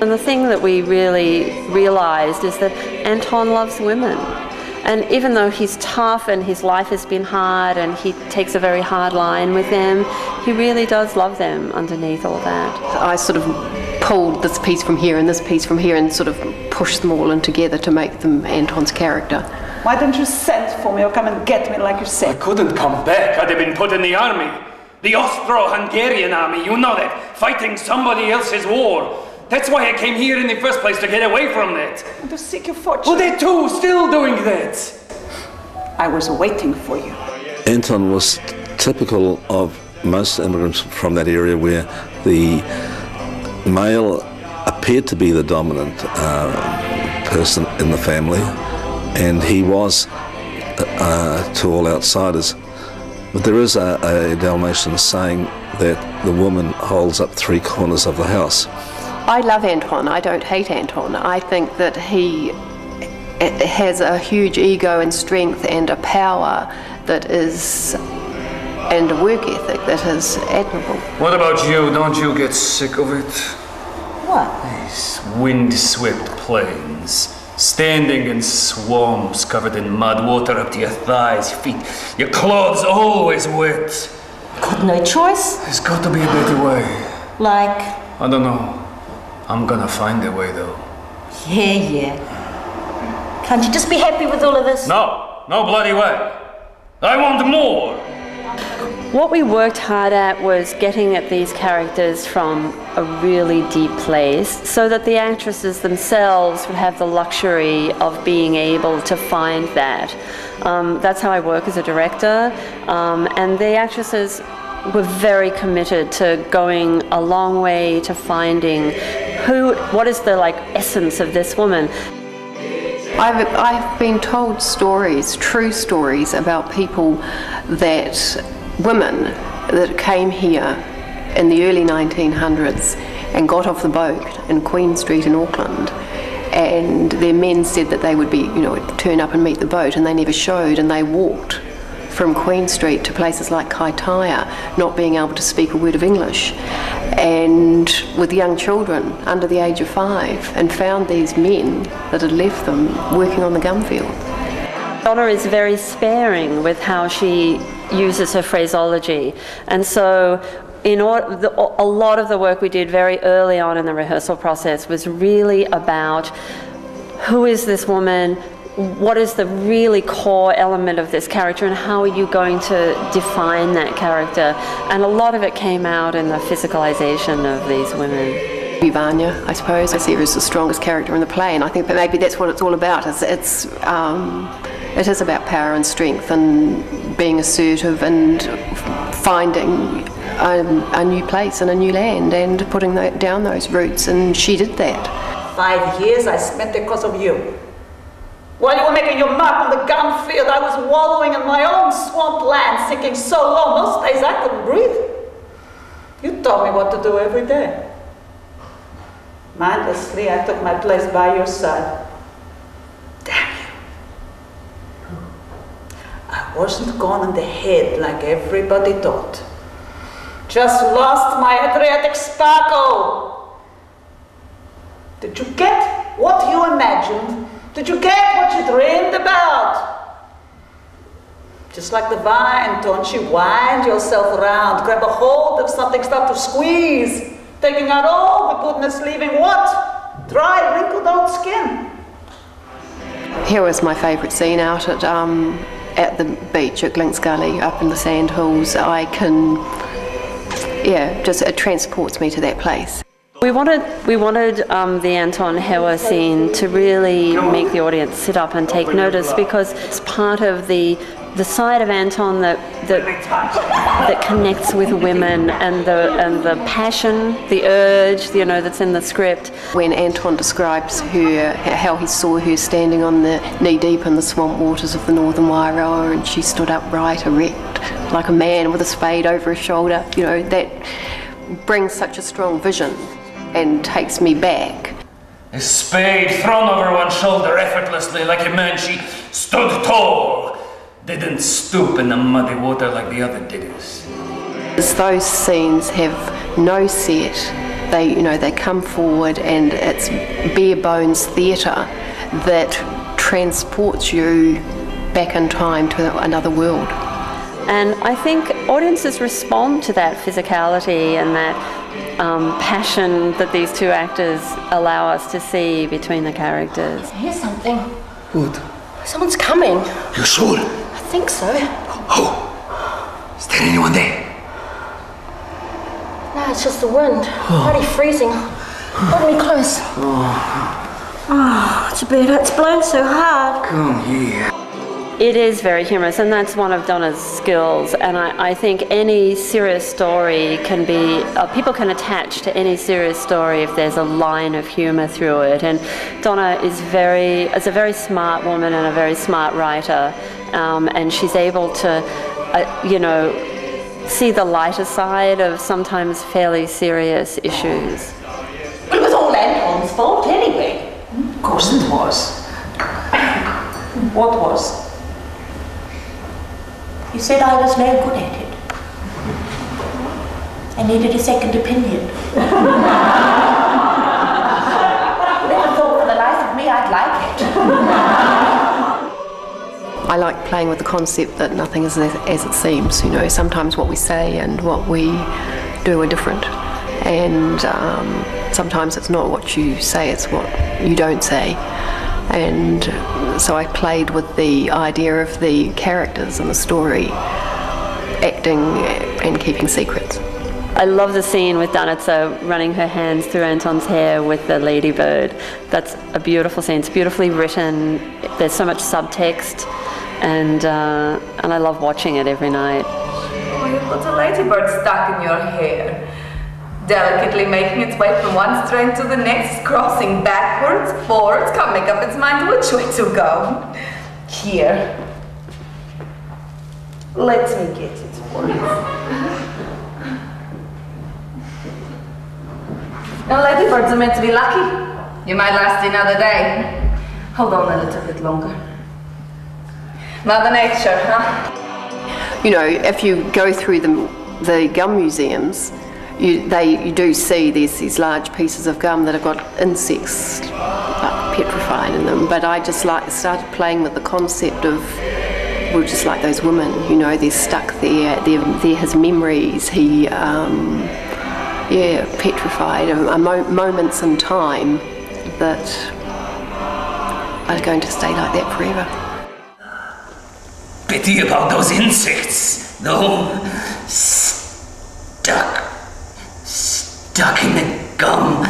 And the thing that we really realised is that Anton loves women. And even though he's tough and his life has been hard and he takes a very hard line with them, he really does love them underneath all that. I sort of pulled this piece from here and this piece from here and sort of pushed them all in together to make them Anton's character. Why don't you send for me or come and get me like you said? I couldn't come back. I'd have been put in the army. The Austro-Hungarian army, you know that. Fighting somebody else's war. That's why I came here in the first place, to get away from that. And to seek your fortune. Well, they too, still doing that. I was waiting for you. Anton was typical of most immigrants from that area, where the male appeared to be the dominant person in the family, and he was to all outsiders. But there is a Dalmatian saying that the woman holds up three corners of the house. I love Anton. I don't hate Anton. I think that he has a huge ego and strength and a power that is, and a work ethic that is admirable. What about you? Don't you get sick of it? What? These wind-swept plains, standing in swamps covered in mud, water up to your thighs, feet, your clothes always wet. Got no choice? There's got to be a better way. Like? I don't know. I'm gonna find a way, though. Yeah. Can't you just be happy with all of this? No bloody way. I want more. What we worked hard at was getting at these characters from a really deep place, so that the actresses themselves would have the luxury of being able to find that. That's how I work as a director, and the actresses were very committed to going a long way to finding what is the essence of this woman. I've been told stories, true stories, about people women that came here in the early 1900s and got off the boat in Queen Street in Auckland, and their men said that they would turn up and meet the boat, and they never showed, and they walked from Queen Street to places like Kaitaia, not being able to speak a word of English, and with young children under the age of 5, and found these men that had left them working on the gum field. Donna is very sparing with how she uses her phraseology, and so a lot of the work we did very early on in the rehearsal process was really about who is this woman, what is the really core element of this character, and how are you going to define that character? And a lot of it came out in the physicalization of these women. Vanya, I suppose, I see her as the strongest character in the play, and I think that maybe that's what it's all about. It is about power and strength and being assertive and finding a new place and a new land and putting down those roots, and she did that. 5 years I spent because of you. While you were making your mark on the gum field, I was wallowing in my own swamp land, sinking so low, most days I couldn't breathe. You told me what to do every day. Mindlessly, I took my place by your side. Damn you. I wasn't gone in the head like everybody thought. Just lost my Adriatic sparkle. Did you get what you imagined? Did you get what you dreamed about? Just like the vine, don't you wind yourself around, grab a hold of something, start to squeeze, taking out all the goodness, leaving what? Dry, wrinkled out skin. Here was my favourite scene out at the beach at Glinks Gully, up in the sand hills. It transports me to that place. We wanted the Anton Hewa scene to really make the audience sit up and take notice, because it's part of the side of Anton that connects with women, and the passion, the urge, that's in the script. When Anton describes her, how he saw her standing on the knee-deep in the swamp waters of the Northern Wairoa, and she stood upright, erect, like a man with a spade over his shoulder, that brings such a strong vision and takes me back. A spade thrown over one shoulder effortlessly like a man, she stood tall. Didn't stoop in the muddy water like the other diggers. Those scenes have no set, they come forward, and it's bare bones theatre that transports you back in time to another world. And I think audiences respond to that physicality and that passion that these two actors allow us to see between the characters. Here's something. What? Someone's coming. You sure? I think so. Oh, is there anyone there? No, it's just the wind. Bloody freezing. Hold me close. Oh, it's a bit. It's blown so hard. Come here. It is very humorous, and that's one of Donna's skills. And I think any serious story can be, people can attach to any serious story if there's a line of humour through it. And Donna is a very smart woman and a very smart writer, and she's able to, see the lighter side of sometimes fairly serious issues. Well, it was all Anton's fault anyway. Of course it was. What was? You said I was no good at it. I needed a second opinion. Never thought for the life of me I'd like it. I like playing with the concept that nothing is as it seems. Sometimes what we say and what we do are different, and sometimes it's not what you say, it's what you don't say. And so I played with the idea of the characters in the story acting and keeping secrets. I love the scene with Donna running her hands through Anton's hair with the ladybird. That's a beautiful scene. It's beautifully written. There's so much subtext, and I love watching it every night. Oh, you've got a ladybird stuck in your hair. Delicately making its way from one strand to the next, crossing backwards, forwards, can't make up its mind which way to go. Here. Let me get it for you. Now, ladybirds are meant to be lucky. You might last another day. Hold on a little bit longer. Mother Nature, huh? If you go through the gum museums, you do see there's these large pieces of gum that have got insects petrified in them. But I just started playing with the concept of, well, just like those women, they're stuck there. They're his memories. He, petrified. Moments in time that are going to stay like that forever. Pity about those insects, though. Stuck in the gum.